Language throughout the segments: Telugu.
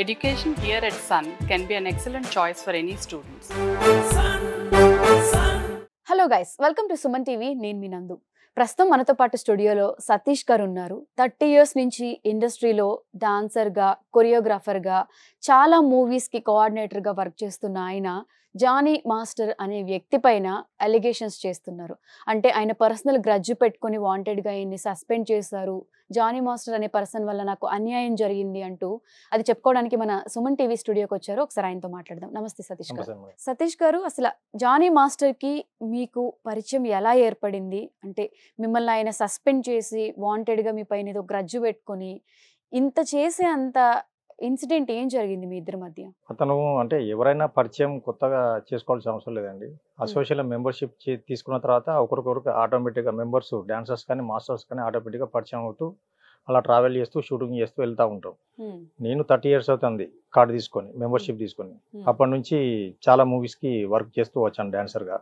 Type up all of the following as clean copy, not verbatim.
Education here at Sun can be an excellent choice for any students. Hello guys, welcome to Suman TV. నేను మీ నందు. ప్రస్తుతం మనతో పాటు స్టూడియోలో సతీష్ గారు ఉన్నారు. 30 ఇయర్స్ నుంచి ఇండస్ట్రీలో డాన్సర్గా, కొరియోగ్రాఫర్గా, చాలా మూవీస్కి కోఆర్డినేటర్గా వర్క్ చేస్తున్న ఆయన జానీ మాస్టర్ అనే వ్యక్తి పైన అలిగేషన్స్ చేస్తున్నారు. అంటే ఆయన పర్సనల్ గ్రడ్జ్ పెట్టుకుని వాంటెడ్గా ఆయన్ని సస్పెండ్ చేశారు, జానీ మాస్టర్ అనే పర్సన్ వల్ల నాకు అన్యాయం జరిగింది అంటూ అది చెప్పుకోవడానికి మన సుమన్ టీవీ స్టూడియోకి వచ్చారు. ఒకసారి ఆయనతో మాట్లాడదాం. నమస్తే సతీష్ గారు. సతీష్ గారు, అసలు జానీ మాస్టర్కి మీకు పరిచయం ఎలా ఏర్పడింది? అంటే మిమ్మల్ని ఆయన సస్పెండ్ చేసి వాంటెడ్గా మీ పైన ఏదో గ్రడ్జ్ పెట్టుకొని ఇంత చేసే అంత ఇన్సిడెంట్ ఏం జరిగింది మీ ఇద్దరి మధ్య? అతను అంటే ఎవరైనా పరిచయం కొత్తగా చేసుకోవాల్సిన అవసరం లేదండి. అసోసియేషన్ మెంబర్షిప్ తీసుకున్న తర్వాత ఒకరికొకరికి ఆటోమేటిక్గా మెంబర్స్, డాన్సర్స్ కానీ మాస్టర్స్ కానీ ఆటోమేటిక్గా పరిచయం అవుతూ అలా ట్రావెల్ చేస్తూ షూటింగ్ చేస్తూ వెళ్తూ ఉంటాం. నేను 30 ఇయర్స్ అవుతుంది కార్డు తీసుకొని, మెంబర్షిప్ తీసుకొని. అప్పటి నుంచి చాలా మూవీస్కి వర్క్ చేస్తూ వచ్చాను డాన్సర్గా.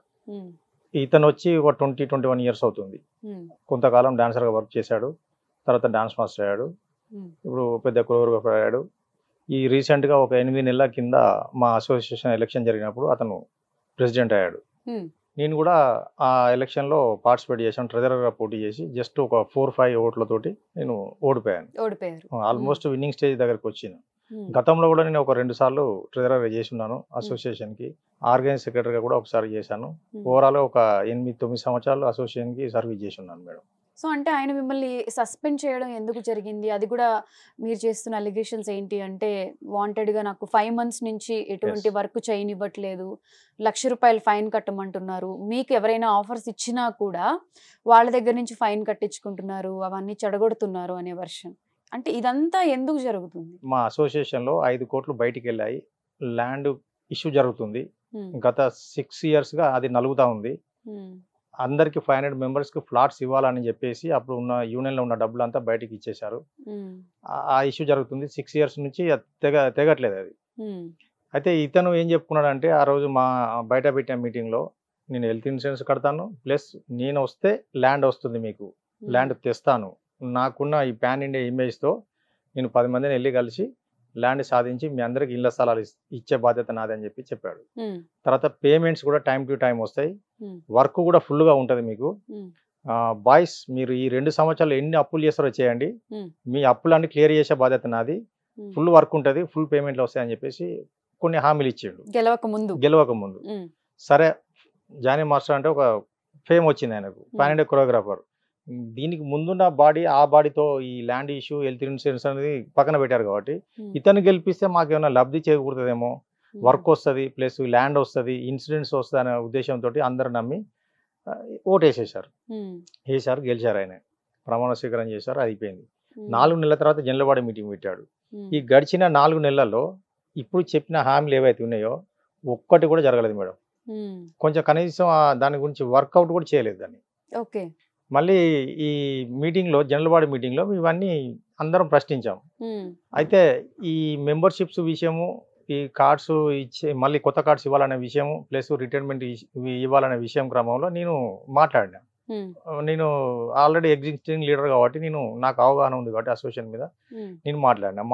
ఇతను వచ్చి ఒక 20-21 ఇయర్స్ అవుతుంది. కొంతకాలం డాన్సర్గా వర్క్ చేశాడు, తర్వాత డాన్స్ మాస్టర్ అయ్యాడు, ఇప్పుడు పెద్ద కొరియోగ్రాఫర్ అయ్యాడు. ఈ రీసెంట్గా ఒక 8 నెలల కింద మా అసోసియేషన్ ఎలక్షన్ జరిగినప్పుడు అతను ప్రెసిడెంట్ అయ్యాడు. నేను కూడా ఆ ఎలక్షన్లో పార్టిసిపేట్ చేశాను, ట్రెజరర్గా పోటీ చేసి జస్ట్ ఒక 4-5 ఓట్లతోటి నేను ఓడిపోయాను. ఆల్మోస్ట్ విన్నింగ్ స్టేజ్ దగ్గరకు వచ్చింది. గతంలో కూడా నేను ఒక 2 సార్లు ట్రెజరర్గా చేసి ఉన్నాను అసోసియేషన్కి. ఆర్గనైజ్ సెక్రటరీగా కూడా ఒకసారి చేశాను. ఓవరాల్గా ఒక 8-9 సంవత్సరాలు అసోసియేషన్కి సర్వీస్ చేసి ఉన్నాను మేడం. సో అంటే ఆయన మిమ్మల్ని సస్పెండ్ చేయడం ఎందుకు జరిగింది? అది కూడా మీరు చేస్తున్న అలిగేషన్స్ ఏంటి అంటే, వాంటెడ్గా నాకు 5 months నుంచి ఎటువంటి వర్క్ చేయనివ్వట్లేదు, ₹1,00,000 ఫైన్ కట్టమంటున్నారు, మీకు ఎవరైనా ఆఫర్స్ ఇచ్చినా కూడా వాళ్ళ దగ్గర నుంచి ఫైన్ కట్టించుకుంటున్నారు, అవన్నీ చెడగొడుతున్నారు అనే వర్షన్. అంటే ఇదంతా ఎందుకు జరుగుతుంది? మా అసోసియేషన్లో 5 కోట్లు బయటికి వెళ్ళాయి. ల్యాండ్ ఇష్యూ జరుగుతుంది. గత 6 ఇయర్స్గా అది నలుగుతూ ఉంది. అందరికి 500 మెంబర్స్కి ఫ్లాట్స్ ఇవ్వాలని చెప్పేసి అప్పుడు ఉన్న యూనియన్లో ఉన్న డబ్బులంతా బయటికి ఇచ్చేశారు. ఆ ఇష్యూ జరుగుతుంది 6 ఇయర్స్ నుంచి. తెగట్లేదు అది. అయితే ఇతను ఏం చెప్పుకున్నాడంటే, ఆ రోజు మా బయట పెట్టిన మీటింగ్లో, నేను హెల్త్ ఇన్సూరెన్స్ కడతాను, ప్లస్ నేను వస్తే ల్యాండ్ వస్తుంది, మీకు ల్యాండ్ తెస్తాను, నాకున్న ఈ పాన్ ఇండియా ఇమేజ్తో నేను 10 మందిని వెళ్ళి కలిసి ల్యాండ్ సాధించి మీ అందరికి ఇళ్ల స్థలాలు ఇచ్చే బాధ్యత నాదని చెప్పి చెప్పాడు. తర్వాత పేమెంట్స్ కూడా టైం టు టైం వస్తాయి, వర్క్ కూడా ఫుల్గా ఉంటుంది మీకు. బాయ్స్, మీరు ఈ 2 సంవత్సరాలు ఎన్ని అప్పులు చేస్తారో చేయండి, మీ అప్పులన్నీ క్లియర్ చేసే బాధ్యత నాది, ఫుల్ వర్క్ ఉంటుంది, ఫుల్ పేమెంట్లు వస్తాయని చెప్పేసి కొన్ని హామీలు ఇచ్చిండు గెలవక ముందు. సరే, జానీ మాస్టర్ అంటే ఒక ఫేమ్ వచ్చింది ఆయనకు, పాన్ ఇండియా కొరియోగ్రాఫర్. దీనికి ముందున్న బాడీ, ఆ బాడీతో ఈ ల్యాండ్ ఇష్యూ, హెల్త్ ఇన్సూరెన్స్ అనేది పక్కన పెట్టారు కాబట్టి ఇతను గెలిపిస్తే మాకేమైనా లబ్ధి చేకూరుతుందేమో, వర్క్ వస్తుంది, ప్లస్ ల్యాండ్ వస్తుంది, ఇన్సూరెన్స్ వస్తుంది అనే ఉద్దేశంతో అందరు నమ్మి ఓటేసేసారు. వేసారు, గెలిచారు. ఆయన ప్రమాణ స్వీకారం చేశారు, అయిపోయింది. 4 నెలల తర్వాత జనరల్ బాడీ మీటింగ్ పెట్టాడు. ఈ గడిచిన 4 నెలల్లో ఇప్పుడు చెప్పిన హామీలు ఏవైతే ఉన్నాయో ఒక్కటి కూడా జరగలేదు మేడం. కొంచెం కనీసం దాని గురించి వర్కౌట్ కూడా చేయలేదు దాన్ని. మళ్ళీ ఈ మీటింగ్లో, జనరల్ బాడీ మీటింగ్లో ఇవన్నీ అందరం ప్రశ్నించాం. అయితే ఈ మెంబర్షిప్స్ విషయము, ఈ కార్డ్స్ ఇచ్చే మళ్ళీ కొత్త కార్డ్స్ ఇవ్వాలనే విషయము, ప్లస్ రిటైర్మెంట్ ఇవ్వాలనే విషయం క్రమంలో నేను మాట్లాడినా. నేను ఆల్రెడీ ఎగ్జిస్టింగ్ లీడర్ కాబట్టి నాకు అవగాహన ఉంది కాబట్టి అసోసియేషన్ మీద నేను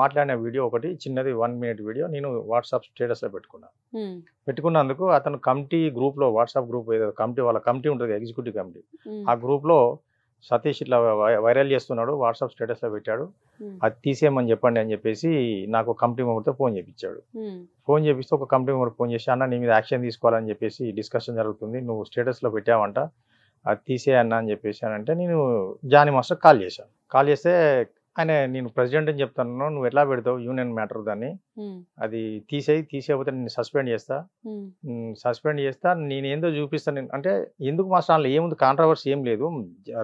మాట్లాడిన వీడియో ఒకటి చిన్నది 1 minute వీడియో నేను వాట్సాప్ స్టేటస్లో పెట్టుకున్నందుకు అతను కమిటీ గ్రూప్లో, వాట్సాప్ గ్రూప్ ఏదో వాళ్ళ కమిటీ ఉంటుంది, ఎగ్జిక్యూటివ్ కమిటీ, ఆ గ్రూప్లో సతీష్ ఇట్లా వైరల్ చేస్తున్నాడు, వాట్సాప్ స్టేటస్లో పెట్టాడు, అది తీసేయమని చెప్పండి అని చెప్పేసి నాకు కమిటీ మెంబర్తో ఫోన్ చేయించాడు. ఫోన్ చేపిస్తే ఒక కమిటీ మెంబర్ ఫోన్ చేసి, అన్న నీ మీద యాక్షన్ తీసుకోవాలని చెప్పేసి డిస్కషన్ జరుగుతుంది, నువ్వు స్టేటస్లో పెట్టావంట, అది తీసేయన్నా అని చెప్పేసి అంటే నేను జానీ మాస్టర్ కాల్ చేస్తే ఆయన, నేను ప్రెసిడెంట్ అని చెప్తాను, నువ్వు ఎట్లా పెడతావు యూనియన్ మ్యాటర్, దాన్ని అది తీసేయకపోతే నేను సస్పెండ్ చేస్తా, నేను ఏందో చూపిస్తాను అంటే. ఎందుకు మాస్టర్ అందులో ఏముంది, కాంట్రవర్సీ ఏం లేదు,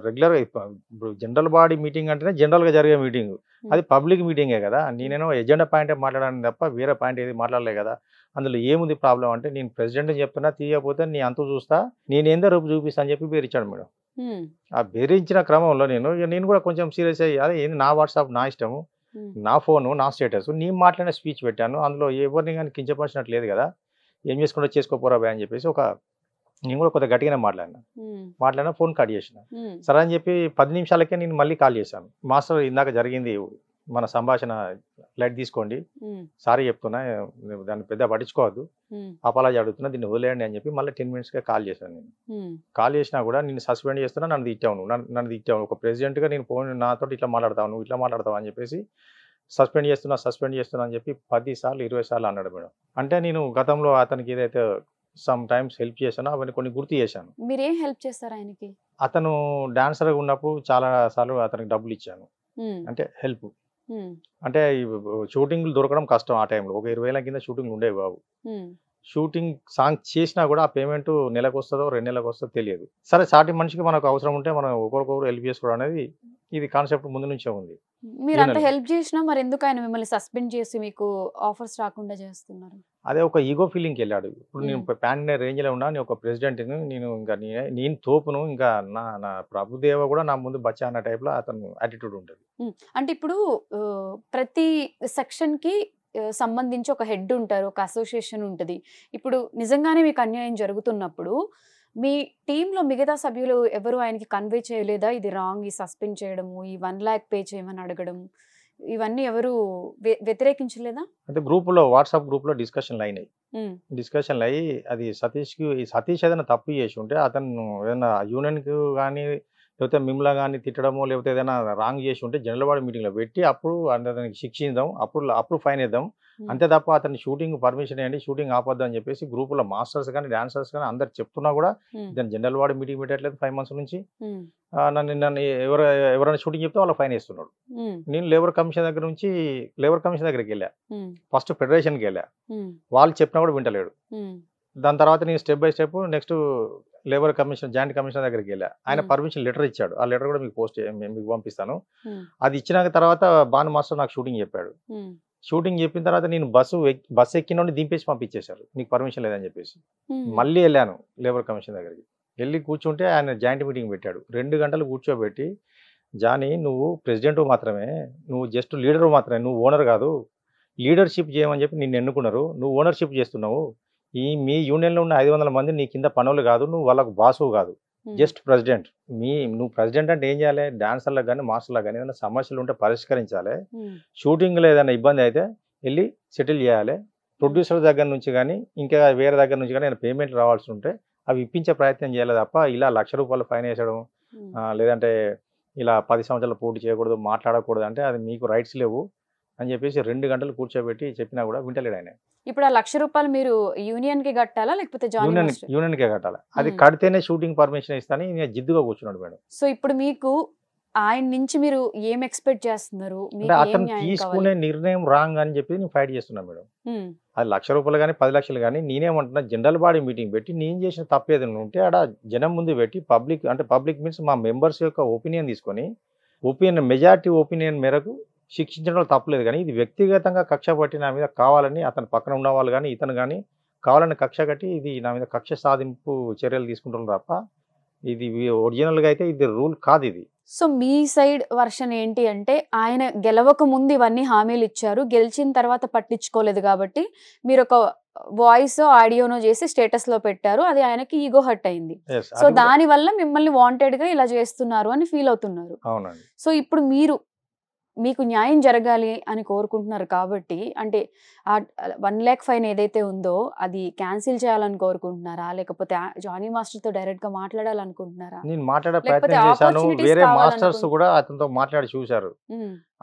రెగ్యులర్గా ఇప్పుడు జనరల్ బాడీ మీటింగ్ అంటేనే జనరల్గా జరిగే మీటింగ్, అది పబ్లిక్ మీటింగే కదా, నేనేమో ఎజెండా పాయింటే మాట్లాడాను తప్ప వేరే పాయింట్ ఏది మాట్లాడలే కదా, అందులో ఏముంది ప్రాబ్లం అంటే, నేను ప్రెసిడెంట్ అని చెప్తున్నా, తీయకపోతే నీ అంతు చూస్తా, నేనేందో రూపు చూపిస్తా అని చెప్పి బెదిరించాడు మేడం. ఆ బెదిరించిన క్రమంలో నేను కూడా కొంచెం సీరియస్ అయ్యి, అదే ఏంది నా వాట్సాప్ నా ఇష్టము, నా ఫోను నా స్టేటస్, నేను మాట్లాడిన స్పీచ్ పెట్టాను, అందులో ఎవరిని కానీ కించపరిచినట్టు లేదు కదా, ఏం చేసుకుంటూ చేసుకోపోరా అని చెప్పేసి నేను కూడా కొద్దిగా గట్టిగానే మాట్లాడినా, ఫోన్ కట్ చేసిన. సరే అని చెప్పి 10 నిమిషాలకే నేను మళ్ళీ కాల్ చేశాను, మాస్టర్ ఇందాక జరిగింది మన సంభాషణ లైట్ తీసుకోండి, సారీ చెప్తున్నా, దాన్ని పెద్ద పట్టించుకోవద్దు, అపాలజీ అడుగుతున్నా, దీన్ని వదిలేయండి అని చెప్పి మళ్ళీ 10 minutesగా కాల్ చేశాను. నేను కాల్ చేసినా కూడా నిన్ను సస్పెండ్ చేస్తున్నా, నన్ను తిట్టావు, నన్ను తిట్టావు, ఒక ప్రెసిడెంట్గా నేను ఫోన్ నాతో ఇట్లా మాట్లాడతావు, నువ్వు ఇట్లా మాట్లాడతావు అని చెప్పేసి సస్పెండ్ చేస్తున్నా అని చెప్పి 10 సార్లు 20 సార్లు అన్నాడు మేడం. అంటే నేను గతంలో అతనికి ఏదైతే సమ్ టైమ్స్ హెల్ప్ చేశానో అవన్నీ కొన్ని గుర్తు చేశాను. మీరేం హెల్ప్ చేస్తారు ఆయనకి? అతను డాన్సర్గా ఉన్నప్పుడు చాలా సార్లు అతనికి డబ్బులు ఇచ్చాను, అంటే హెల్ప్. అంటే షూటింగ్లు దొరకడం కష్టం ఆ టైంలో. ఒక 20,000 కింద షూటింగ్ ఉండేవి బాబు. షూటింగ్ సాంగ్ చేసినా కూడా ఆ పేమెంట్ నెలకు వస్తుందో 2 నెలలకు వస్తుందో తెలియదు. సరే, సాటి మనిషికి మనకు అవసరం ఉంటే మనం ఒకరికొకరు హెల్ప్ చేసుకోవడం అనేది ఇది కాన్సెప్ట్ ముందు నుంచే ఉంది. మీరు అంత హెల్ప్ చేసినా మరి ఎందుకు ఆయన మిమ్మల్ని సస్పెండ్ చేసి మీకు ఆఫర్స్ రాకుండా చేస్తున్నారు? అదే ఒక ఈగో ఫీలింగ్కి వెళ్ళాడు. ఇప్పుడు నేను పాన్ ఇండియా రేంజ్లో ఉన్నా, నేను ఒక ప్రెసిడెంట్ని, నేను ఇంకా నేను తోపును, ఇంకా నా ప్రభుదేవ కూడా నా ముందు బచ్చా అన్న టైప్లో అతను యాటిట్యూడ్ ఉంటుంది. అంటే ఇప్పుడు ప్రతి సెక్షన్కి సంబంధించి ఒక హెడ్ ఉంటారు, ఒక అసోసియేషన్ ఉంటుంది. ఇప్పుడు నిజంగానే మీకు అన్యాయం జరుగుతున్నప్పుడు మీ టీంలో మిగతా సభ్యులు ఎవరు ఆయనకి కన్వే చేయలేదా? ఇది రాంగ్, ఈ సస్పెండ్ చేయడము, ఈ 1 lakh పే చేయమని అడగడం, ఇవన్నీ ఎవరు వ్యతిరేకించలేదా? అంటే గ్రూపులో, వాట్సాప్ గ్రూప్లో డిస్కషన్లు అయినాయి. డిస్కషన్లు అయ్యి అది సతీష్ ఏదైనా తప్పు చేసి ఉంటే అతను ఏదైనా యూనియన్కి కానీ లేకపోతే మిమ్మల్ని కానీ తిట్టడమో లేకపోతే ఏదైనా రాంగ్ చేసి ఉంటే జనరల్ బాడీ మీటింగ్లో పెట్టి అప్పుడు అతనికి శిక్షిద్దాం, అప్పుడు ఫైన్ వేద్దాం. అంతే తప్ప అతని షూటింగ్ పర్మిషన్ ఇవ్వండి, షూటింగ్ ఆపొద్దు అని చెప్పేసి గ్రూపులో మాస్టర్స్ కానీ డాన్సర్స్ కానీ అందరు చెప్తున్నా కూడా దాన్ని జనరల్ బాడీ మీటింగ్ పెట్టట్లేదు 5 months నుంచి. నన్ను ఎవరైనా షూటింగ్ చెప్తే వాళ్ళ ఫైన్ వేస్తున్నాడు. నేను లేబర్ కమిషన్ దగ్గరికి వెళ్ళా, ఫస్ట్ ఫెడరేషన్కి వెళ్ళా, వాళ్ళు చెప్పినా కూడా వింటలేడు. దాని తర్వాత నేను step by step next labour commission, joint commissioner దగ్గరికి వెళ్ళా. ఆయన పర్మిషన్ లెటర్ ఇచ్చాడు. ఆ లెటర్ కూడా మీకు పంపిస్తాను. అది ఇచ్చిన తర్వాత బాన్ మాస్టర్ నాకు షూటింగ్ చెప్పాడు. షూటింగ్ చెప్పిన తర్వాత నేను బస్సు ఎక్కిన దింపేసి పంపించేశారు, నీకు పర్మిషన్ లేదని చెప్పేసి. మళ్ళీ వెళ్ళాను లేబర్ కమిషన్ దగ్గరికి. వెళ్ళి కూర్చుంటే ఆయన జాయింట్ మీటింగ్ పెట్టాడు. 2 గంటలు కూర్చోబెట్టి, జానీ నువ్వు ప్రెసిడెంట్ మాత్రమే, నువ్వు జస్ట్ లీడర్ మాత్రమే, నువ్వు ఓనర్ కాదు, లీడర్షిప్ చేయమని చెప్పి నిన్ను ఎన్నుకున్నారు, నువ్వు ఓనర్షిప్ చేస్తున్నావు. మీ యూనియన్లో ఉన్న 500 మంది నీ కింద పనులు కాదు, నువ్వు వాళ్ళకు బాసు కాదు, జస్ట్ ప్రెసిడెంట్. నువ్వు ప్రెసిడెంట్ అంటే ఏం చేయాలి? డాన్సర్లకు కానీ మాస్టర్లకు కానీ ఏదైనా సమస్యలు ఉంటే పరిష్కరించాలి, షూటింగ్లో ఏదైనా ఇబ్బంది అయితే వెళ్ళి సెటిల్ చేయాలి, ప్రొడ్యూసర్ దగ్గర నుంచి కానీ ఇంకా వేరే దగ్గర నుంచి కానీ ఏదైనా పేమెంట్ రావాల్సి ఉంటే అవి ఇప్పించే ప్రయత్నం చేయాలి తప్ప ఇలా ₹1,00,000 ఫైన్ వేసడం, లేదంటే ఇలా 10 సంవత్సరాలు పోటీ చేయకూడదు, మాట్లాడకూడదు అంటే అది మీకు రైట్స్ లేవు అని చెప్పేసి 2 గంటలు కూర్చోబెట్టి చెప్పినా కూడా వింటలేడు ఆయన. ఇప్పుడు ఆ ₹1,00,000 మీరు యూనియన్ కి కట్టాలా లేకపోతే యూనియన్కే కట్టాలా? అది కడితేనే షూటింగ్ పర్మిషన్ ఇస్తాను నేను జిద్దుగా కూర్చున్నాడు మేడం. సో ఇప్పుడు మీకు ఆయన నుంచి మీరు ఏం ఎక్స్పెక్ట్ చేస్తున్నారు? అతను తీసుకునే నిర్ణయం రాంగ్ అని చెప్పి నేను ఫైట్ చేస్తున్నా మేడం. అది ₹1,00,000 కానీ 10 లక్షలు కానీ నేనేమంటున్నా, జనరల్ బాడీ మీటింగ్ పెట్టి నేను చేసిన తప్పు ఏదైనా ఉంటే ఆడ జనం ముందు పెట్టి పబ్లిక్ మీన్స్ మా మెంబర్స్ యొక్క ఒపీనియన్ తీసుకొని మెజారిటీ ఒపీనియన్ మేరకు శిక్షించడం తప్పలేదు. కానీ ఇది వ్యక్తిగతంగా కక్ష పట్టి నా మీద కావాలని అతని పక్కన ఉన్న వాళ్ళు కానీ ఇతను కానీ కావాలని కక్ష కట్టి ఇది నా మీద కక్ష సాధింపు చర్యలు తీసుకుంటున్నారు తప్ప ఇది ఒరిజినల్గా అయితే ఇది రూల్ కాదు ఇది. సో మీ సైడ్ వర్షన్ ఏంటి అంటే, ఆయన గెలవక ముందు ఇవన్నీ హామీలు ఇచ్చారు, గెలిచిన తర్వాత పట్టించుకోలేదు కాబట్టి మీరు ఒక వాయిస్ ఆడియోనో చేసి స్టేటస్ లో పెట్టారు, అది ఆయనకి ఈగో హర్ట్ అయింది. సో దాని వల్ల మిమ్మల్ని వాంటెడ్ గా ఇలా చేస్తున్నారు అని ఫీల్ అవుతున్నారు. సో ఇప్పుడు మీకు న్యాయం జరగాలి అని కోరుకుంటున్నారు కాబట్టి, అంటే ఆ 1 lakh ఫైన్ ఏదైతే ఉందో అది క్యాన్సిల్ చేయాలని కోరుకుంటున్నారా, లేకపోతే జానీ మాస్టర్ తో డైరెక్ట్ గా మాట్లాడాలనుకుంటున్నారా? నేను మాట్లాడే ప్రయత్నం చేశాను, వేరే మాస్టర్స్ కూడా అతనితో మాట్లాడి చూశారు.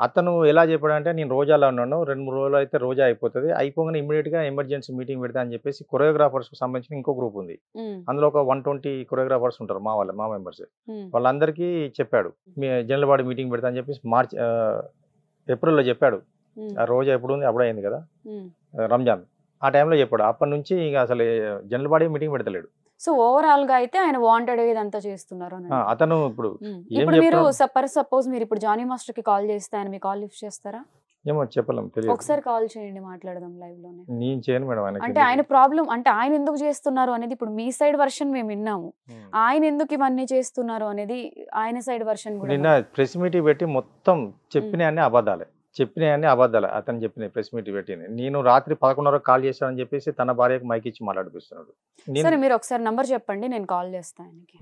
అతను ఎలా చెప్పాడంటే, నేను రోజాలో ఉన్నాను, 2-3 రోజులు అయితే రోజా అయిపోతుంది, అయిపోగానే ఇమీడియట్ గా ఎమర్జెన్సీ మీటింగ్ పెడతా అని చెప్పేసి కొరియోగ్రాఫర్స్ కు సంబంధించిన ఇంకో గ్రూప్ ఉంది, అందులో ఒక 120 కొరియోగ్రాఫర్స్ ఉంటారు మా మెంబర్స్, వాళ్ళందరికీ చెప్పాడు మీ జనరల్ బాడీ మీటింగ్ పెడతా అని చెప్పేసి ఏప్రిల్లో చెప్పాడు. ఆ రోజు ఎప్పుడు ఉంది, అప్పుడు అయింది కదా రంజాన్, ఆ టైంలో చెప్పాడు. అప్పటి నుంచి ఇక అసలు జనరల్ బాడీ మీటింగ్ పెడతలేడు. సో ఓవరాల్ గా అయితే ఆయన వాంటెడ్ ఇదంతా చేస్తున్నారు. అతను ఇప్పుడు మీరు సపోజ్ మీరు ఇప్పుడు జానీ మాస్టర్ కి కాల్ చేస్తే ఆయన మీ కాల్ లిఫ్ట్ చేస్తారా? ఏమో చెప్పలేం, తెలియదు. ఒకసారి కాల్ చేయండి, మాట్లాడదాం లైవ్ లోనే. నేను చేయను మేడం. అంటే ఆయన ప్రాబ్లం అంటే ఆయన ఎందుకు చేస్తున్నారు అనేది ఇప్పుడు మీ సైడ్ వర్షన్ మేము విన్నాము, ఆయన ఎందుకు ఇవన్నీ చేస్తున్నారు అనేది ఆయన సైడ్ వర్షన్ కూడా. నిన్న ప్రెస్ మీట్ పెట్టి మొత్తం చెప్పిన అబద్ధాలు అతను చెప్పిన ప్రెస్ మీట్ పెట్టింది. నేను రాత్రి 11:30 కాల్ చేశానని చెప్పేసి తన భార్యకు మైక్ ఇచ్చి మాట్లాడిపిస్తున్నాడు. సరే మీరు ఒకసారి నంబర్ చెప్పండి, నేను కాల్ చేస్తాను ఆయనకి.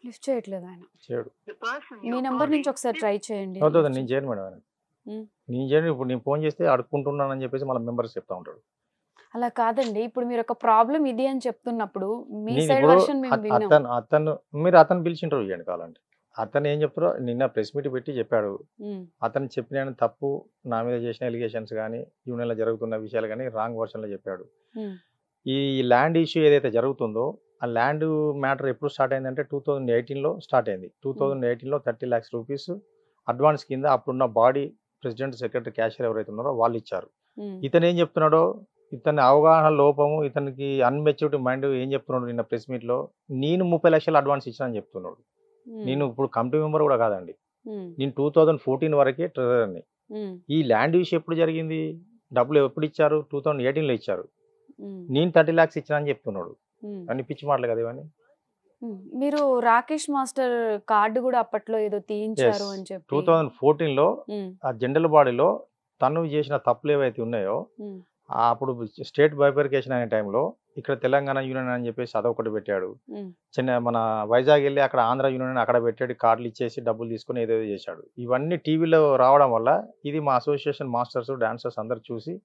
లిఫ్ట్ చేయట్లేదు ఆయన. చేయడు. మీ నంబర్ నుంచి ఒకసారి ట్రై చేయండి. వద్దు నేను చేయను మేడం ఆయన. ఉమ్. నేను చేయను. ఇప్పుడు నేను ఫోన్ చేస్తే అడుక్కుంటున్నానని చెప్పేసి మళ్ళీ మెంబర్స్ చెప్తా ఉంటాడు. అలా కాదండి, ఇప్పుడు మీరు ఒక ప్రాబ్లం ఇది అని చెప్తున్నప్పుడు మీ నేను సైడ్ ఇప్పుడు వర్షన్ మేము విన్నాం. అతను పిలిచి ఇంటర్వ్యూ చేయండి కావాలంటే. అతను ఏం చెప్తారో నిన్న ప్రెస్ మీట్ పెట్టి చెప్పాడు. ఉమ్, అతను చెప్పిన తప్పు నా మీద చేసిన ఎలిగేషన్స్ కానీ యూనియన్లో జరుగుతున్న విషయాలు కానీ రాంగ్ వర్షన్లో చెప్పాడు. ఉమ్, ఈ ల్యాండ్ ఇష్యూ ఏదైతే జరుగుతుందో ఆ ల్యాండ్ మ్యాటర్ ఎప్పుడు స్టార్ట్ అయిందంటే 2018లో స్టార్ట్ అయింది. 2018లో 30 lakhs రూపీస్ అడ్వాన్స్ కింద అప్పుడున్న బాడీ ప్రెసిడెంట్ సెక్రటరీ క్యాషియర్ ఎవరైతే ఉన్నారో వాళ్ళు ఇచ్చారు. ఉమ్, ఇతను ఏం చెప్తున్నాడో ఇతని అవగాహన లోపము, ఇతనికి అన్మెచ్యూరిటీ మైండ్ ఏం చెప్తున్నాడు నిన్న ప్రెస్ మీట్లో, నేను 30 లక్షలు అడ్వాన్స్ ఇచ్చానని చెప్తున్నాడు. ఉమ్, నేను ఇప్పుడు కమిటీ మెంబర్ కూడా కాదండి, ఉమ్, నేను 2014 వరకే ట్రెజరర్ని. ఉమ్, ఈ ల్యాండ్ ఇష్యూ ఎప్పుడు జరిగింది, డబ్బులు ఎప్పుడు ఇచ్చారు, 2018లో ఇచ్చారు. ఉమ్, నేను 30 lakhs ఇచ్చానని చెప్తున్నాడు. ఉమ్. అని పిచ్చి మాటలు కదా ఇవన్నీ. మీరు రాకేష్ మాస్టర్ కార్డు కూడా అప్పట్లో ఏదో తీయించారు అని చెప్పి 2014లో ఉమ్, ఆ జనరల్ బాడీలో తను చేసిన తప్పులు ఏవైతే ఉన్నాయో ఉమ్, అప్పుడు స్టేట్ బైఫర్కేషన్ అనే టైంలో ఇక్కడ తెలంగాణ యూనియన్ అని చెప్పేసి అదొకటి పెట్టాడు. ఉమ్, మన వైజాగ్ వెళ్ళి అక్కడ ఆంధ్ర యూనియన్ అక్కడ పెట్టాడు, కార్డులు ఇచ్చేసి డబ్బులు తీసుకొని ఏదేదో చేశాడు. ఇవన్నీ టీవీలో రావడం వల్ల ఇది మా అసోసియేషన్ మాస్టర్స్ డాన్సర్స్ అందరు చూసి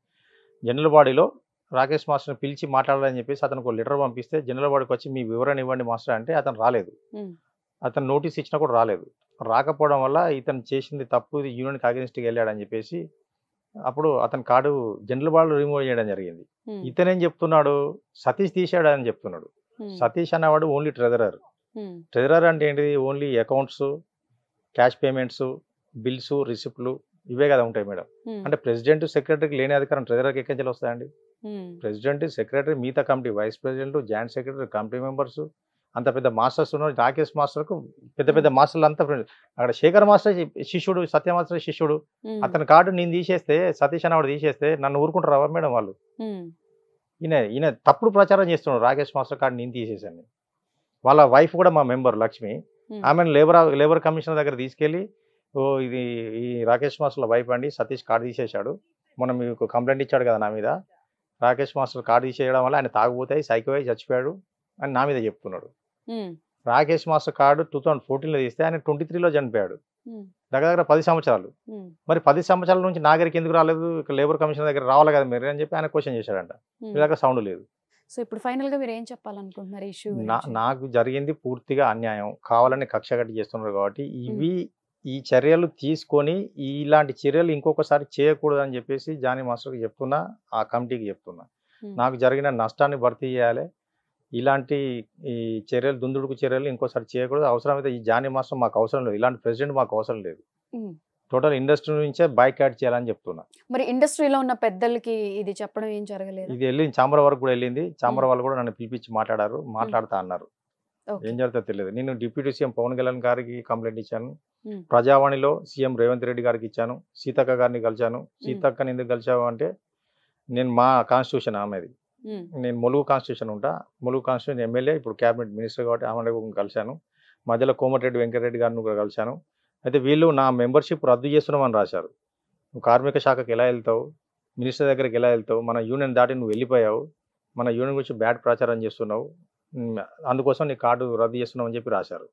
జనరల్ బాడీలో రాకేష్ మాస్టర్ని పిలిచి మాట్లాడాలని చెప్పేసి అతనికి లెటర్ పంపిస్తే జనరల్ బాడీకి వచ్చి మీ వివరణ ఇవ్వండి మాస్టర్ అంటే అతను రాలేదు. ఉమ్, అతను నోటీస్ ఇచ్చినా కూడా రాలేదు. రాకపోవడం వల్ల ఇతను చేసింది తప్పు, ఇది యూనియన్కి అగెన్స్ట్గా వెళ్ళాడని చెప్పేసి అప్పుడు అతని కార్డు జనరల్ బాడీలో రిమూవ్ చేయడం జరిగింది. ఉమ్, ఇతనేం చెప్తున్నాడు, సతీష్ తీసాడు అని చెప్తున్నాడు. ఉమ్, సతీష్ అన్నవాడు ఓన్లీ ట్రెజరర్. ఉమ్, ట్రెజరర్ అంటే ఏంటిది, only accounts, cash payments, bills, రిసిప్ట్లు ఇవే కదా ఉంటాయి మేడం. ఉమ్, అంటే ప్రెసిడెంట్ సెక్రటరీకి లేని అధికారం ట్రెజరర్కి ఎక్కడి నుంచి వస్తాయండి? ఉమ్, ప్రెసిడెంట్ సెక్రటరీ మిగతా committee vice president joint secretary committee members అంత పెద్ద మాస్టర్స్ ఉన్నారు. రాకేష్ మాస్టర్కు పెద్ద పెద్ద మాస్టర్లు అంతా అక్కడ శేఖర్ మాస్టర్ శిష్యుడు, సత్య మాస్టర్ శిష్యుడు. ఉమ్, అతని కార్డు నేను తీసేస్తే, సతీష్ అన్నవాడు తీసేస్తే నన్ను ఊరుకుంటారా మేడం వాళ్ళు? ఉమ్, ఈయన తప్పుడు ప్రచారం చేస్తున్నాడు. రాకేష్ మాస్టర్ కార్డు నేను తీసేసాను. వాళ్ళ వైఫ్ కూడా మా మెంబర్ లక్ష్మి, ఉమ్, ఆమెను లేబర్ కమిషనర్ దగ్గర తీసుకెళ్ళి, ఓ ఇది ఈ రాకేష్ మాస్టర్ల వైఫ్ అండి, సతీష్ కార్డు తీసేశాడు, మనం మీకు కంప్లైంట్ ఇచ్చాడు కదా నా మీద, రాకేష్ మాస్టర్ కార్డు తీసేయడం వల్ల ఆయన తాగుపోతాయి సైకో అయి చచ్చిపోయాడు అని నా మీద చెప్తున్నాడు. ఉమ్, రాకేష్ మాస్టర్ కార్డు 2014లో తీస్తే ఆయన 23లో చనిపోయాడు. ఉమ్, దగ్గర 10 సంవత్సరాలు. ఉమ్, మరి 10 సంవత్సరాల నుంచి నా దగ్గరికి ఎందుకు రాలేదు, ఇక్కడ లేబర్ కమిషనర్ దగ్గర రావాలి కదా మీరు అని చెప్పి ఆయన క్వశ్చన్ చేశాడంట. ఉమ్. మీ దగ్గర సౌండ్ లేదు. సో ఇప్పుడు ఫైనల్ గా మీరు ఏం చెప్పాలనుకుంటున్నారు ఇష్యూ నాకు జరిగింది పూర్తిగా అన్యాయం, కావాలని కక్ష కట్టి చేస్తున్నారు కాబట్టి ఈ చర్యలు తీసుకొని ఇలాంటి చర్యలు ఇంకొకసారి చేయకూడదు అని చెప్పేసి జానీ మాస్టర్కి చెప్తున్నా, ఆ కమిటీకి చెప్తున్నా. నాకు జరిగిన నష్టాన్ని భర్తీ చేయాలి, ఇలాంటి ఈ చర్యలు దుందుడుకు చర్యలు ఇంకోసారి చేయకూడదు. అవసరమైతే ఈ జానీ మాస్టర్ మాకు అవసరం లేదు, ఇలాంటి ప్రెసిడెంట్ మాకు అవసరం లేదు, టోటల్ ఇండస్ట్రీ నుంచే బైకాట్ చేయాలని చెప్తున్నా. మరి ఇండస్ట్రీలో ఉన్న పెద్దలకి ఇది చెప్పడం ఏం జరగలేదు? ఇది వెళ్ళింది చాంబర్ వరకు కూడా వెళ్ళింది. చాంబర్ వాళ్ళు కూడా నన్ను పిలిపించి మాట్లాడారు, మాట్లాడుతా అన్నారు. ఏం జరుగుతుందో తెలియదు. నేను డిప్యూటీ సీఎం పవన్ కళ్యాణ్ గారికి కంప్లైంట్ ఇచ్చాను, ప్రజావాణిలో సీఎం రేవంత్ రెడ్డి గారికి ఇచ్చాను, సీతక్క గారిని కలిశాను. సీతక్కని ఎందుకు కలిసావు అంటే నేను మా కాన్స్టిట్యూషన్ ఆమెది, నేను ములుగు కాన్స్టిట్యూషన్ ఉంటా, ములుగు కాన్స్టిట్యూషన్ ఎమ్మెల్యే, ఇప్పుడు క్యాబినెట్ మినిస్టర్ కాబట్టి ఆమె కలిశాను. మధ్యలో కోమటిరెడ్డి వెంకటరెడ్డి గారిని కూడా కలిశాను. అయితే వీళ్ళు నా మెంబర్షిప్ రద్దు చేస్తున్నామని రాశారు. నువ్వు కార్మిక శాఖకి ఎలా వెళ్తావు, మినిస్టర్ దగ్గరికి ఎలా వెళ్తావు, మన యూనియన్ దాటి నువ్వు వెళ్ళిపోయావు, మన యూనియన్ గురించి బ్యాడ్ ప్రచారం చేస్తున్నావు, అందుకోసం నీ కార్డు రద్దు చేస్తున్నావు అని చెప్పి రాశారు.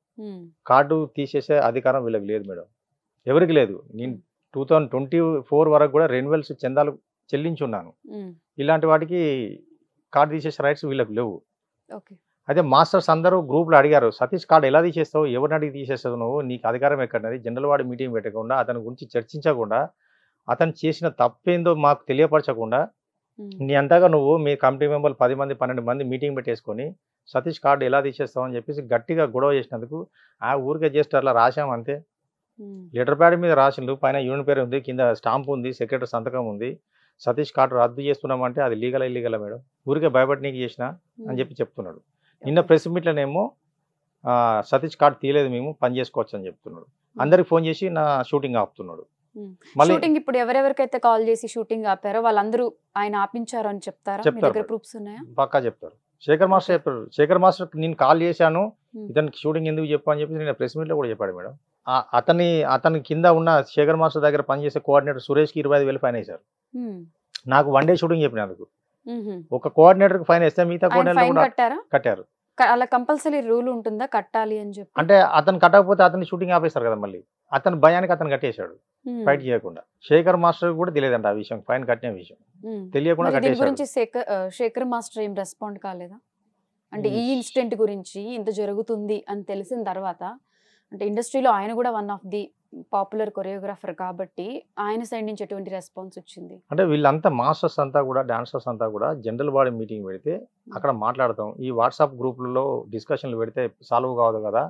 కార్డు తీసేసే అధికారం వీళ్ళకి లేదు మేడం, ఎవరికి లేదు. నేను 2024 వరకు కూడా రెన్యువల్స్ చందాలు చెల్లించున్నాను. ఇలాంటి వాటికి కార్డు తీసేసే రైట్స్ వీళ్ళకి లేవు. అయితే మాస్టర్స్ అందరూ గ్రూప్లో అడిగారు, సతీష్ కార్డు ఎలా తీసేస్తావు, ఎవరిని అడిగి తీసేస్తావు నువ్వు, నీకు అధికారం ఎక్కడన్నది, జనరల్ వాడి మీటింగ్ పెట్టకుండా, అతని గురించి చర్చించకుండా, అతను చేసిన తప్పేందో మాకు తెలియపరచకుండా, నీ అంతగా నువ్వు మీ కమిటీ మెంబర్లు 10 మంది 12 మంది మీటింగ్ పెట్టేసుకొని సతీష్ కార్డు ఎలా తీసేస్తావు అని చెప్పేసి గట్టిగా గొడవ చేసినందుకు ఆ ఊరికే జస్ట్ అట్లా రాశాం అంతే. లెటర్ ప్యాడ్ మీద రాసిండు, పైన యూనియన్ పేరు ఉంది, కింద స్టాంప్ ఉంది, సెక్రటరీ సంతకం ఉంది. సతీష్ కార్డు రద్దు చేస్తున్నామంటే అది లీగల్ ఇల్లీగల్ మేడం, ఊరికే భయపడినీకి చేసిన అని చెప్పి చెప్తున్నాడు. నిన్న ప్రెస్ మీట్లోనేమో సతీష్ కార్డు తీయలేదు, మేము పని చేసుకోవచ్చు అని చెప్తున్నాడు. అందరికి ఫోన్ చేసి నా షూటింగ్ ఆపుతున్నాడు. షూటింగ్ ఇప్పుడు ఎవరెవరికైతే కాల్ చేసి షూటింగ్ ఆపారో వాళ్ళందరూ ఆయన ఆపించారు అని చెప్తారా? మీ దగ్గర ప్రూఫ్స్ ఉన్నాయా? పక్కా చెప్తారు. శేఖర్ మాస్టర్ చెప్పారు, శేఖర్ మాస్టర్ నేను కాల్ చేశాను, ఇతనికి షూటింగ్ ఎందుకు చెప్పు అని చెప్పి నేను ప్రెస్ మీట్లో కూడా చెప్పాడు మేడం. అతని కింద ఉన్న శేఖర్ మాస్టర్ దగ్గర పనిచేసే కోఆర్డినేటర్ సురేష్కి 25,000 ఫైన్ వేశారు. నాకు 1 డే షూటింగ్ చెప్పినందుకు. ఒక కోఆర్డినేటర్కి ఫైన్ వేస్తే మిగతా కోఆర్డినేటర్ కూడా కట్టారు. అలా కంపల్సరీ రూల్ ఉంటుందా కట్టాలి అని చెప్పి? అంటే అతను కట్టకపోతే అతన్ని షూటింగ్ ఆపేస్తారు కదా మళ్ళీ. అతని భయానికి అతను కట్టేశాడు ఫైట్ చేయకుండా. శేఖర్ మాస్టర్ కూడా తెలియదంట ఆ విషయం, ఫైన్ కట్టిన విషయం తెలియకుండా దీని కట్టేశాడు. గురించి శేఖర్ మాస్టర్ ఏం రెస్పాండ్ కాలేదా? అంటే ఈ ఇన్సిడెంట్ గురించి ఇంత జరుగుతుంది అని తెలిసిన తర్వాత, అంటే ఇండస్ట్రీలో ఆయన కూడా one of the popular choreographer కాబట్టి ఆయన సైడ్ నుంచి ఎటువంటి రెస్పాన్స్ వచ్చింది? అంటే వీళ్ళంతా మాస్టర్స్ అంతా కూడా, డాన్సర్స్ అంతా కూడా జనరల్ బాడీ మీటింగ్ పెడితే అక్కడ మాట్లాడతాం. ఈ వాట్సాప్ గ్రూప్లలో డిస్కషన్లు పెడితే సాల్వ్ కావదు కదా,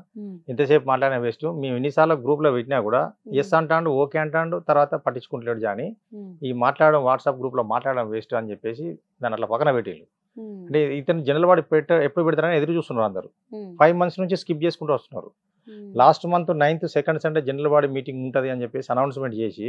ఇంతసేపు మాట్లాడిన వేస్ట్. మేము ఎన్నిసార్లు గ్రూప్లో పెట్టినా కూడా ఎస్ అంటాడు, ఓకే అంటాడు, తర్వాత పట్టించుకుంటలేడు. కానీ ఈ మాట్లాడడం వాట్సాప్ గ్రూప్లో మాట్లాడడం వేస్ట్ అని చెప్పేసి దాన్ని అట్లా పక్కన పెట్టిండు. అంటే ఇతను జనరల్ బాడీ ఎప్పుడు పెడతారని ఎదురు చూస్తున్నారు అందరూ. 5 months నుంచి స్కిప్ చేసుకుంటూ వస్తున్నారు. Last month 9th second Sunday general body meeting ఉంటుంది అని చెప్పేసి అనౌన్స్మెంట్ చేసి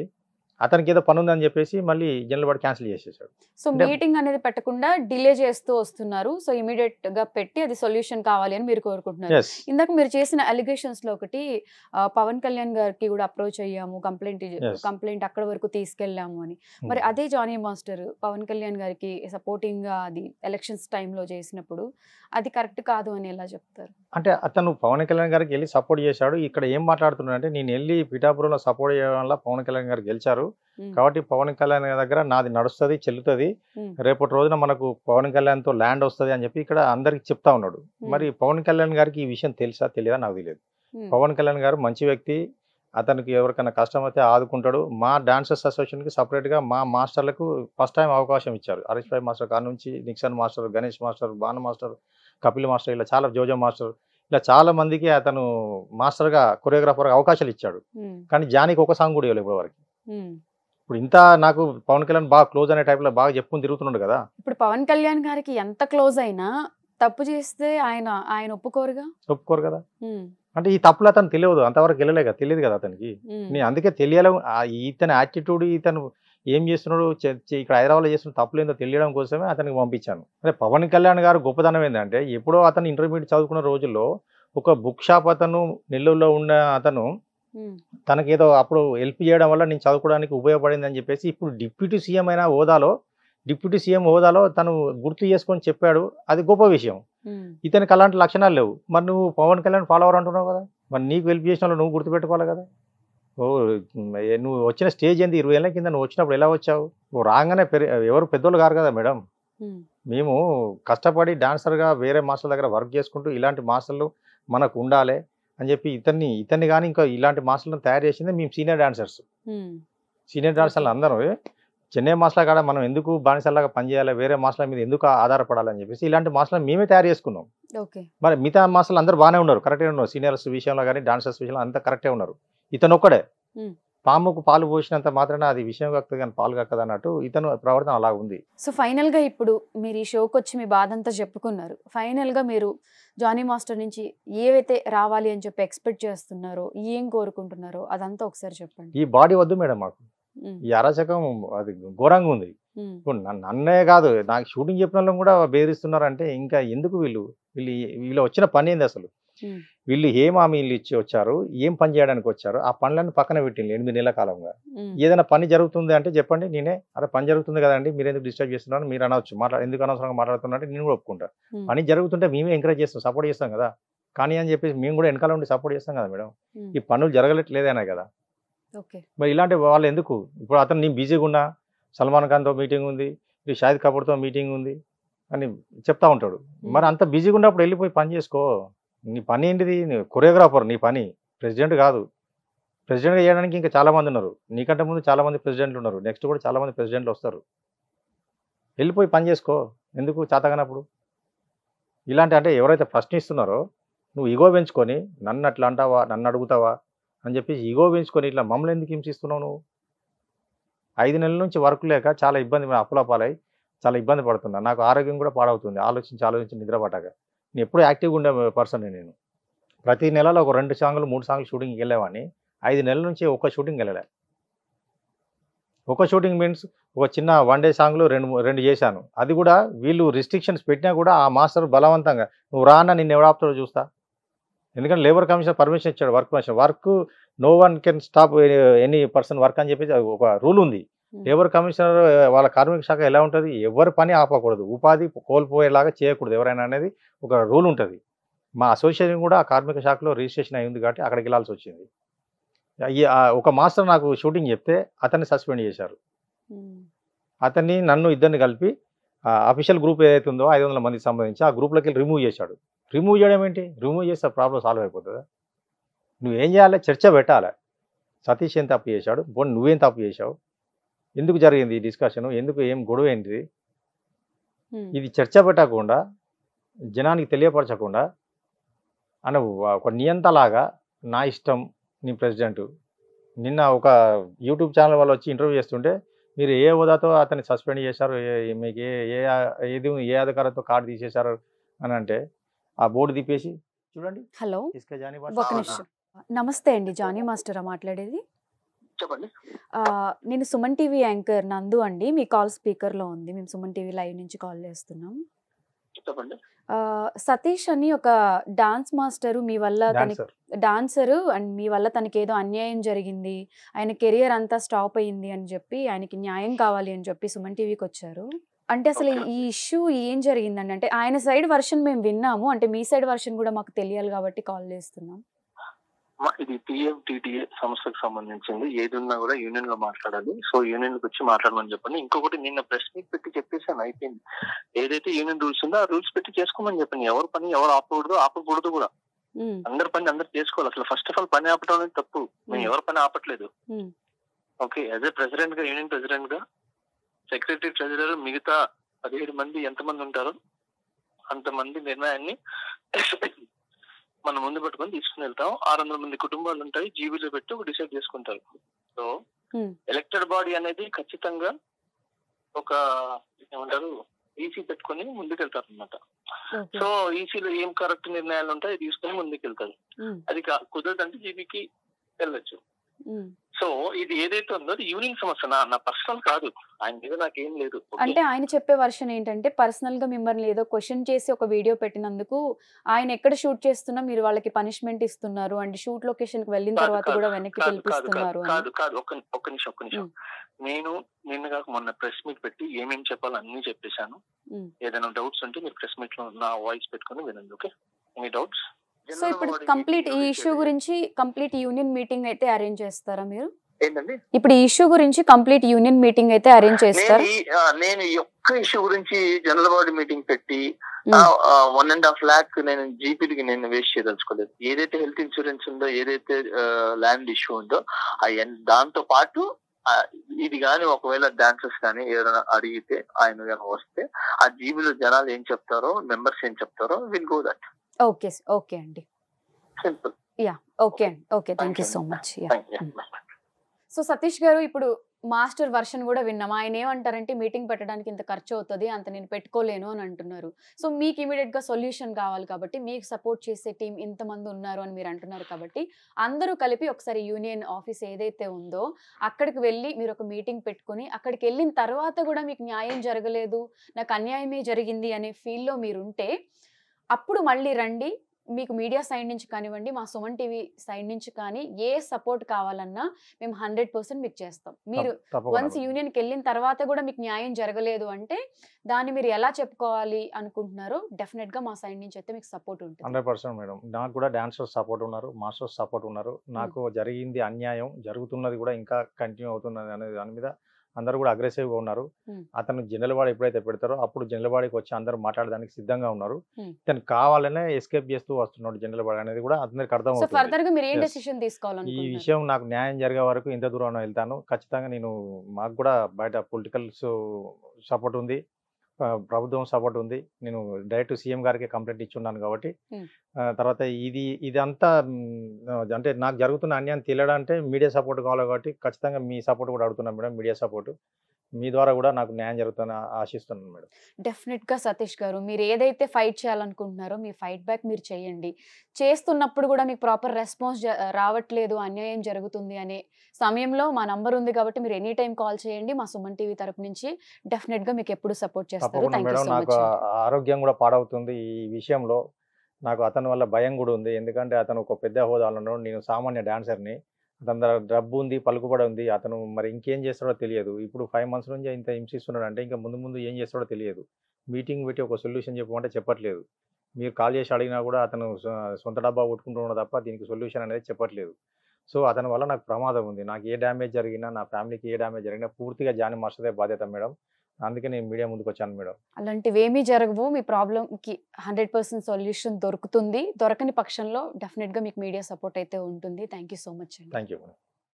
అతనికి ఏదో పని ఉందని చెప్పేసి మళ్ళీ జనరల్ బాడీ క్యాన్సిల్ చేసేసాడు. సో మీటింగ్ అనేది పెట్టకుండా డిలే చేస్తూ వస్తున్నారు. సో ఇమీడియట్ గా పెట్టి అది సొల్యూషన్ కావాలి అని మీరు కోరుకుంటున్నారు. ఇందాక మీరు చేసిన అలిగేషన్స్ లో ఒకటి పవన్ కళ్యాణ్ గారికి కూడా అప్రోచ్ అయ్యాము, కంప్లైంట్ అక్కడ వరకు తీసుకెళ్లాము అని. మరి అదే జానీ మాస్టర్ పవన్ కళ్యాణ్ గారికి సపోర్టింగ్ గా అది ఎలక్షన్స్ టైంలో చేసినప్పుడు అది కరెక్ట్ కాదు అని ఎలా చెప్తారు? అంటే అతను పవన్ కళ్యాణ్ గారికి వెళ్ళి సపోర్ట్ చేశాడు. ఇక్కడ ఏం మాట్లాడుతున్నాడు అంటే, నేను వెళ్ళి పిఠాపురంలో సపోర్ట్ చేయడం వల్ల పవన్ కళ్యాణ్ గారు గెలిచారు కాబట్టి పవన్ కళ్యాణ్ దగ్గర నాది నడుస్తుంది, చెల్లుతుంది, రేపటి రోజున మనకు పవన్ కళ్యాణ్ తో ల్యాండ్ వస్తుంది అని చెప్పి ఇక్కడ అందరికి చెప్తా ఉన్నాడు. మరి పవన్ కళ్యాణ్ గారికి ఈ విషయం తెలుసా తెలియదా నాకు తెలియదు. పవన్ కళ్యాణ్ గారు మంచి వ్యక్తి, అతనికి ఎవరికైనా కష్టం అయితే ఆదుకుంటాడు. మా డాన్సర్స్ అసోసియేషన్కి సపరేట్గా మా మాస్టర్లకు ఫస్ట్ టైం అవకాశం ఇచ్చారు. హరీష్ భాయ్ మాస్టర్ కాడ నుంచి Nixon master, Ganesh master, Banu master, Kapil master, ఇలా చాలా జోజో మాస్టర్, ఇలా చాలా మందికి అతను మాస్టర్గా కొరియోగ్రాఫర్గా అవకాశాలు ఇచ్చాడు. కానీ జానీకి ఒక సాంగ్ కూడా ఇవ్వలేదు ఇప్పటి వరకు. ఇప్పుడు ఇంత నాకు పవన్ కళ్యాణ్ బాగా క్లోజ్ అనే టైప్లో బాగా చెప్పుకుని తిరుగుతున్నాడు కదా. ఇప్పుడు పవన్ కళ్యాణ్ గారికి ఎంత క్లోజ్ అయినా తప్పు చేస్తే ఆయన ఒప్పుకోరు కదా. అంటే ఈ తప్పులు అతను తెలియదు, అంతవరకు వెళ్ళలేక తెలియదు కదా అతనికి. నేను అందుకే తెలియాలి ఇతని యాటిట్యూడ్, ఇతను ఏం చేస్తున్నాడు, ఇక్కడ హైదరాబాద్లో చేస్తున్న తప్పులు ఏందో తెలియడం కోసమే అతనికి పంపించాను. అంటే పవన్ కళ్యాణ్ గారు గొప్పతనం ఏంటంటే, ఎప్పుడో అతను ఇంటర్మీడియట్ చదువుకున్న రోజుల్లో ఒక బుక్ షాప్ అతను నెల్లూరులో ఉన్న అతను తనకేదో అప్పుడు హెల్ప్ చేయడం వల్ల నేను చదువుకోవడానికి ఉపయోగపడింది అని చెప్పేసి ఇప్పుడు డిప్యూటీ సీఎం అయిన హోదాలో తను గుర్తు చేసుకొని చెప్పాడు. అది గొప్ప విషయం. ఇతనికి అలాంటి లక్షణాలు లేవు. మరి నువ్వు పవన్ కళ్యాణ్ ఫాలోవర్ అంటున్నావు కదా, మరి నీకు హెల్ప్ చేసిన వాళ్ళు నువ్వు గుర్తుపెట్టుకోవాలి కదా. నువ్వు వచ్చిన స్టేజ్ ఏంది, 20 ఏళ్ళ కింద నువ్వు వచ్చినప్పుడు ఎలా వచ్చావు? నువ్వు రాగానే ఎవరు పెద్దోళ్ళు కారు కదా మేడం. మేము కష్టపడి డాన్సర్గా వేరే మాస్టర్ల దగ్గర వర్క్ చేసుకుంటూ ఇలాంటి మాస్టర్లు మనకు ఉండాలి అని చెప్పి ఇతన్ని కానీ ఇంకా ఇలాంటి మాస్టర్లను తయారు చేసింది మేము సీనియర్ డాన్సర్లు అందరూ. చెన్నై మాస్టర్ల కాడ మనం ఎందుకు బానిసల్లాగా పనిచేయాలి, వేరే మాస్టర్ల మీద ఎందుకు ఆధారపడాలని చెప్పేసి ఇలాంటి మాస్టర్లు మేమే తయారు చేసుకున్నాం. మరి మిగతా మాస్టర్లు అందరూ బాగానే ఉన్నారు, కరెక్ట్గా ఉన్నారు. సీనియర్స్ విషయంలో కానీ డాన్సర్స్ విషయంలో అంతా కరెక్టే ఉన్నారు. ఇతను ఒక్కడే పాముకు పాలు పోసినంత మాత్రాన అది విషయం కాకపోతే కానీ పాలు కాకదు అన్నట్టు ఇతను ప్రవర్తన అలా ఉంది. సో ఫైనల్ గా ఇప్పుడు మీరు ఈ షోకి వచ్చి మీ బాధ అంతా చెప్పుకున్నారు. ఫైనల్ గా మీరు జానీ మాస్టర్ నుంచి ఏవైతే రావాలి అని చెప్పి ఎక్స్పెక్ట్ చేస్తున్నారో, ఏం కోరుకుంటున్నారో అదంతా ఒకసారి చెప్పండి. ఈ బాడీ వద్దు మేడం మాకు, ఈ అరాచకం అది ఘోరంగా ఉంది. ఇప్పుడు నన్నే కాదు, నాకు షూటింగ్ చెప్పిన వాళ్ళని కూడా బెదిరిస్తున్నారంటే ఇంకా ఎందుకు? వీళ్ళు వచ్చిన పని ఏంది అసలు? వీళ్ళు ఏం హామీలు ఇచ్చి వచ్చారు, ఏం పని చేయడానికి వచ్చారు, ఆ పనులను పక్కన పెట్టింది 8 నెలల కాలంగా. ఏదైనా పని జరుగుతుంది అంటే చెప్పండి, నేనే అరే పని జరుగుతుంది కదండి మీరు ఎందుకు డిస్టర్బ్ చేస్తున్నారు మీరు అనవచ్చు. ఎందుకు అనవసరంగా మాట్లాడుతున్నట్టు నేను కూడా ఒప్పుకుంటా. పని జరుగుతుంటే మేమే ఎంకరేజ్ చేస్తాం, సపోర్ట్ చేస్తాం కదా. కానీ అని చెప్పేసి మేము కూడా వెనకాల ఉండి సపోర్ట్ చేస్తాం కదా మేడం. ఈ పనులు జరగలేదనే కదా. మరి ఇలాంటి వాళ్ళు ఎందుకు? ఇప్పుడు అతను నేను బిజీగా ఉన్నా, సల్మాన్ ఖాన్తో మీటింగ్ ఉంది, షాహిద్ కపూర్తో మీటింగ్ ఉంది అని చెప్తా ఉంటాడు. మరి అంత బిజీగా ఉన్నప్పుడు వెళ్ళిపోయి పని చేసుకో. నీ పని ఏంటిది? కొరియోగ్రాఫర్, నీ పని ప్రెసిడెంట్ కాదు. ప్రెసిడెంట్గా చేయడానికి ఇంకా చాలామంది ఉన్నారు, నీకంటే ముందు చాలామంది ప్రెసిడెంట్లు ఉన్నారు, నెక్స్ట్ కూడా చాలామంది ప్రెసిడెంట్లు వస్తారు. వెళ్ళిపోయి పని చేసుకో, ఎందుకు చేతగానప్పుడు? ఇలాంటి అంటే ఎవరైతే ప్రశ్నిస్తున్నారో నువ్వు ఈగో పెంచుకొని నన్ను అట్లా అంటావా, నన్ను అడుగుతావా అని చెప్పేసి ఈగో పెంచుకొని ఇట్లా మమ్మల్ని ఎందుకు హింసిస్తున్నావు నువ్వు? 5 నెలల నుంచి వర్క్ లేక చాలా ఇబ్బంది, అప్పులపాలై చాలా ఇబ్బంది పడుతున్నా. నాకు ఆరోగ్యం కూడా పాడవుతుంది ఆలోచించి నిద్ర పట్టాక. నేను ఎప్పుడు యాక్టివ్గా ఉండే పర్సన్. నేను ప్రతి నెలలో ఒక 2 సాంగ్లు 3 సాంగ్లు షూటింగ్కి వెళ్ళేవాడిని. 5 నెలల నుంచి ఒక్క షూటింగ్ వెళ్ళలే. ఒక షూటింగ్ మీన్స్ ఒక చిన్న 1 డే సాంగ్లు 2 చేశాను. అది కూడా వీళ్ళు రిస్ట్రిక్షన్స్ పెట్టినా కూడా ఆ మాస్టర్ బలవంతంగా నువ్వు రా అన్న నిన్ను ఎవడ ఆపుతాడో చూస్తా. ఎందుకంటే లేబర్ కమిషనర్ పర్మిషన్ ఇచ్చాడు, work no one can stop any person work అని చెప్పేసి ఒక రూల్ ఉంది. లేబర్ కమిషనర్ వాళ్ళ కార్మిక శాఖ ఎలా ఉంటుంది, ఎవరి పని ఆపకూడదు, ఉపాధి కోల్పోయేలాగా చేయకూడదు ఎవరైనా అనేది ఒక రూల్ ఉంటుంది. మా అసోసియేషన్ కూడా ఆ కార్మిక శాఖలో రిజిస్ట్రేషన్ అయి ఉంది కాబట్టి అక్కడికి వెళ్ళాల్సి వచ్చింది. ఒక మాస్టర్ నాకు షూటింగ్ చెప్తే అతన్ని సస్పెండ్ చేశారు. అతన్ని నన్ను ఇద్దరిని కలిపి అఫీషియల్ గ్రూప్ ఏదైతే ఉందో 500 మందికి సంబంధించి ఆ గ్రూప్లోకి వెళ్ళి రిమూవ్ చేశాడు. రిమూవ్ చేయడం ఏంటి? రిమూవ్ చేస్తే ప్రాబ్లం సాల్వ్ అయిపోతుందా? నువ్వేం చేయాలి? చర్చ పెట్టాలి. సతీష్ ఏం తప్పు చేశాడు, పోనీ నువ్వేం తప్పు చేశావు, ఎందుకు జరిగింది ఈ డిస్కషన్, ఎందుకు ఏం గొడవ ఏంటిది, ఇది చర్చ పెట్టకుండా జనానికి తెలియపరచకుండా అని ఒక నియంతలాగా నా ఇష్టం నీ ప్రెసిడెంట్. నిన్న ఒక యూట్యూబ్ ఛానల్ వాళ్ళు వచ్చి ఇంటర్వ్యూ చేస్తుంటే మీరు ఏ హోదాతో అతన్ని సస్పెండ్ చేశారు, మీకు ఏ అధికారంతో కార్డు తీసేశారు అని అంటే ఆ బోర్డు తిప్పేసి చూడండి. హలో, ఒక నిమిషం. నమస్తే అండి, జానీ మాస్టరా మాట్లాడేది? చెప్పండి. నేను సుమన్ టీవీ యాంకర్ నందు అండి. మీ కాల్ స్పీకర్లో ఉంది. మేము సుమన్ టీవీ లైవ్ నుంచి కాల్ చేస్తున్నాం. చెప్పండి. సతీష్ అని ఒక డాన్స్ మాస్టరు, మీ వల్ల తనకి డాన్సరు అండ్ మీ వల్ల తనకి ఏదో అన్యాయం జరిగింది, ఆయన కెరియర్ అంతా స్టాప్ అయ్యింది అని చెప్పి ఆయనకి న్యాయం కావాలి అని చెప్పి సుమన్ టీవీకి వచ్చారు. అంటే అసలు ఈ ఇష్యూ ఏం జరిగిందండి? అంటే ఆయన సైడ్ వర్షన్ మేము విన్నాము, అంటే మీ సైడ్ వర్షన్ కూడా మాకు తెలియాలి కాబట్టి కాల్ చేస్తున్నాం. ఇది టీఎఫ్టీటీఏ సంస్థకు సంబంధించింది. ఏది ఉన్నా కూడా యూనియన్ లో మాట్లాడాలి. సో యూనియన్ కి వచ్చి మాట్లాడమని చెప్పండి. ఇంకొకటి నిన్న ప్రెస్ మీట్ పెట్టి చెప్పేసాను, అయిపోయింది. ఏదైతే యూనియన్ రూల్స్ ఉందో ఆ రూల్స్ పెట్టి చేసుకోమని చెప్పండి. ఎవరు పని ఎవరు ఆపకూడదు కూడా. అందరి పని అందరు చేసుకోవాలి. అసలు ఫస్ట్ ఆఫ్ ఆల్ పని ఆపటం అనేది తప్పు. మేము ఎవరి పని ఆపట్లేదు. ఓకే, యాజ్ ఏ ప్రెసిడెంట్ గా, యూనియన్ ప్రెసిడెంట్ గా, సెక్రటరీ, ట్రెజరర్, మిగతా 17 మంది ఎంతమంది ఉంటారో అంతమంది నిర్ణయాన్ని మనం ముందు పెట్టుకొని తీసుకుని వెళ్తాం. 600 మంది కుటుంబాలు ఉంటాయి, జీబీలో పెట్టి ఒక డిసైడ్ చేసుకుంటారు. సో ఎలక్టెడ్ బాడీ అనేది ఖచ్చితంగా ఒక ఏమంటారు ఈసీ పెట్టుకొని ముందుకెళ్తారు అనమాట. సో ఈసీలో ఏం కరెక్ట్ నిర్ణయాలు ఉంటాయి తీసుకొని ముందుకెళ్తారు. అది కుదరదంటే జీబీకి వెళ్ళొచ్చు. సో ఇది ఏదైతే ఉందో అది యూనియన్ సమస్య, నా పర్సనల్ కాదు. ఆయన మీద నాకేం లేదు. అంటే ఆయన చెప్పే వర్షన్ ఏంటంటే పర్సనల్ గా మిమ్మల్ని ఏదో క్వశ్చన్ చేసి ఒక వీడియో పెట్టినందుకు ఆయన ఎక్కడ షూట్ చేస్తున్నా మీరు వాళ్ళకి పనిష్మెంట్ ఇస్తున్నారు అండ్ షూట్ లొకేషన్ కి వెళ్ళిన తర్వాత కూడా వెనక్కి పిలిపిస్తున్నారు. కాదు, ఒక్క నిమిషం. నేను నిన్నగా మొన్న ప్రెస్ మీట్ పెట్టి ఏమేమి చెప్పాలో అన్ని చెప్పేశాను. ఏదైనా డౌట్స్ ఉంటే మీరు ప్రెస్ మీట్ లో నా వాయిస్ పెట్టుకొని వినండి. Okay, any doubts? సో ఇప్పుడు కంప్లీట్ ఈ ఇష్యూ గురించి కంప్లీట్ యూనియన్ మీటింగ్ అయితే అరేంజ్ చేస్తారా మీరు? ఏంటండి? ఇప్పుడు ఈ ఇష్యూ గురించి కంప్లీట్ యూనియన్ మీటింగ్ అయితే అరేంజ్ చేస్తారా? నేను ఈ ఒక్క ఇష్యూ గురించి జనరల్ బాడీ మీటింగ్ పెట్టి 1.5 lakh నేను జీపీకి నేను వేస్ట్ చేయదలుచుకోలేదు. ఏదైతే హెల్త్ ఇన్సూరెన్స్ ఉందో, ఏదైతే ల్యాండ్ ఇష్యూ ఉందో దాంతో పాటు ఇది కానీ ఒకవేళ డాన్సర్స్ కానీ ఏదైనా అడిగితే ఆయన కానీ వస్తే ఆ జీబీలో జనాలు ఏం చెప్తారో, మెంబర్స్ ఏం చెప్తారో will go that. Okay okay అండి, సింపుల్. యా ఓకే అండి, okay, thank you so much. So Satish గారు, ఇప్పుడు మాస్టర్ వర్షన్ కూడా విన్నాం. ఆయన ఏమంటారంటే మీటింగ్ పెట్టడానికి ఇంత ఖర్చు అవుతుంది, అంత నేను పెట్టుకోలేను అని అంటున్నారు. సో మీకు ఇమీడియట్ గా సొల్యూషన్ కావాలి కాబట్టి, మీకు సపోర్ట్ చేసే టీం ఇంతమంది ఉన్నారు అని మీరు అంటున్నారు కాబట్టి, అందరూ కలిపి ఒకసారి యూనియన్ ఆఫీస్ ఏదైతే ఉందో అక్కడికి వెళ్ళి మీరు ఒక మీటింగ్ పెట్టుకుని, అక్కడికి వెళ్ళిన తర్వాత కూడా మీకు న్యాయం జరగలేదు, నాకు అన్యాయమే జరిగింది అనే ఫీల్లో మీరుంటే అప్పుడు మళ్ళీ రండి. మీకు మీడియా సైడ్ నుంచి కానివ్వండి, మా సుమన్ టీవీ సైడ్ నుంచి కానీ ఏ సపోర్ట్ కావాలన్నా మేము 100% మీకు చేస్తాం. మీరు వన్స్ యూనియన్కి వెళ్ళిన తర్వాత కూడా మీకు న్యాయం జరగలేదు అంటే దాన్ని మీరు ఎలా చెప్పుకోవాలి అనుకుంటున్నారో డెఫినెట్ గా మా సైడ్ నుంచి అయితే మీకు సపోర్ట్ ఉంటుంది. 100% మేడం. నాకు కూడా డాన్సర్స్ సపోర్ట్ ఉన్నారు, మాస్టర్స్ సపోర్ట్ ఉన్నారు. నాకు జరిగింది అన్యాయం, జరుగుతున్నది కూడా ఇంకా కంటిన్యూ అవుతున్నది అనే దాని మీద అందరూ కూడా అగ్రెసివ్గా ఉన్నారు. అతను జనరల్ బాడీ ఎప్పుడైతే పెడతారో అప్పుడు జనరల్ బాడీకి వచ్చి అందరూ మాట్లాడడానికి సిద్ధంగా ఉన్నారు. తను కావాలనే ఎస్కేప్ చేస్తూ వస్తున్నాడు జనరల్ బాడీ అనేది కూడా అందరికి అర్థమవుతుంది. ఈ విషయం నాకు న్యాయం జరిగే వరకు ఇంత దూరం వెళ్తాను. ఖచ్చితంగా నేను, మాకు కూడా బయట పొలిటికల్స్ సపోర్ట్ ఉంది, ప్రభుత్వం సపోర్ట్ ఉంది. నేను డైరెక్ట్ సీఎం గారికి కంప్లైంట్ ఇచ్చున్నాను కాబట్టి తర్వాత ఇదంతా అంటే నాకు జరుగుతున్న అన్యాయం తెలియడంటే మీడియా సపోర్ట్ కావాలి కాబట్టి ఖచ్చితంగా మీ సపోర్ట్ కూడా అడుగుతున్నాను మేడం. మీడియా సపోర్ట్ మీ ద్వారా కూడా నాకు న్యాయం జరుగుతుందని ఆశిస్తున్నాను మేడం. డెఫినెట్గా సతీష్ గారు, మీరు ఏదైతే ఫైట్ చేయాలనుకుంటున్నారో మీ ఫైట్ బ్యాక్ మీరు చేయండి. చేస్తున్నప్పుడు కూడా మీకు ప్రాపర్ రెస్పాన్స్ రావట్లేదు, అన్యాయం జరుగుతుంది అనే సమయంలో మా నంబర్ ఉంది కాబట్టి మీరు ఎనీ టైం కాల్ చేయండి. మా సుమన్ టీవీ తరపు నుంచి డెఫినెట్గా మీకు ఎప్పుడు సపోర్ట్ చేస్తారు. నాకు ఆరోగ్యం కూడా పాడవుతుంది ఈ విషయంలో. నాకు అతని వల్ల భయం కూడా ఉంది. ఎందుకంటే అతను ఒక పెద్ద హోదాలో ఉన్నాడు, నేను సామాన్య డాన్సర్ని. అతని దగ్గర డబ్బు ఉంది, పలుకుబడి ఉంది. అతను మరి ఇంకేం చేస్తాడో తెలియదు. ఇప్పుడు 5 months నుంచి ఇంత హింసిస్తున్నాడు అంటే ఇంకా ముందు ముందు ఏం చేస్తాడో తెలియదు. మీటింగ్ పెట్టి ఒక సొల్యూషన్ చెప్పమంటే చెప్పట్లేదు. మీరు కాల్ చేసి అడిగినా కూడా అతను సొంత డబ్బా కొట్టుకుంటున్నాడు తప్ప దీనికి సొల్యూషన్ అనేది చెప్పట్లేదు. సో అతని వల్ల నాకు ప్రమాదం ఉంది. నాకు ఏ డ్యామేజ్ జరిగినా, నా ఫ్యామిలీకి ఏ డ్యామేజ్ జరిగినా పూర్తిగా జానీ మాస్టర్దే బాధ్యత మేడం. అందుకే నేను మీడియా ముందుకు వచ్చాను మేడం. అలాంటివి ఏమీ జరగవు. మీ ప్రాబ్లంకి 100% సొల్యూషన్ దొరుకుతుంది. దొరకని పక్షంలో డెఫినెట్గా మీకు మీడియా సపోర్ట్ అయితే ఉంటుంది. థ్యాంక్ యూ సో మచ్ అండి. Thank you madam.